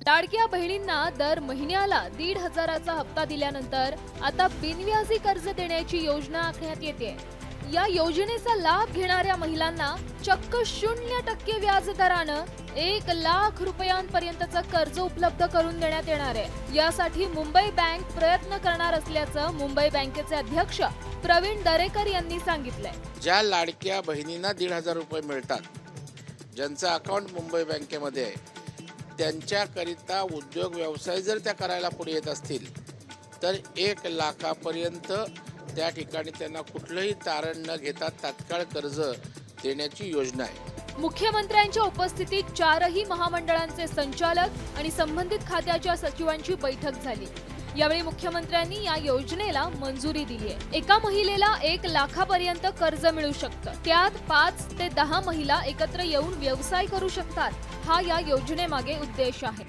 लाडक्या बहिणींना दर महिन्याला 1,500चा हप्ता दिल्यानंतर आता बिनव्याजी कर्ज देण्याची योजना आखण्यात येते। या योजनेचा लाभ घेणाऱ्या महिलांना चक्क 0% व्याज दरानं 1,00,000 रुपयांपर्यंतचं कर्ज उपलब्ध करून देण्यात येणार आहे। यासाठी मुंबई बँक प्रयत्न करणार असल्याचं मुंबई बँकेचे अध्यक्ष प्रवीण दरेकर यांनी सांगितलंय। ज्या लाडक्या बहिणींना 1,500 रुपये मिळतात, ज्यांचं अकाउंट मुंबई बँकेमध्ये आहे, त्यांच्याकरिता उद्योग व्यवसाय जर त्या करायला पुढे येत असतील तर 1,00,000पर्यंत त्या ठिकाणी त्यांना कुठलंही तारण न घेता तात्काळ कर्ज देण्याची योजना आहे। मुख्यमंत्र्यांच्या उपस्थितीत 4ही महामंडळांचे संचालक आणि संबंधित खात्याच्या सचिवांची बैठक झाली। यावेळी मुख्यमंत्र्यांनी या योजनेला मंजुरी दिली आहे। एका महिलेला 1,00,000पर्यंत कर्ज मिळू शकतं। त्यात 5 ते 10 महिला एकत्र येऊन व्यवसाय करू शकतात। हा या योजनेमागे उद्देश आहे।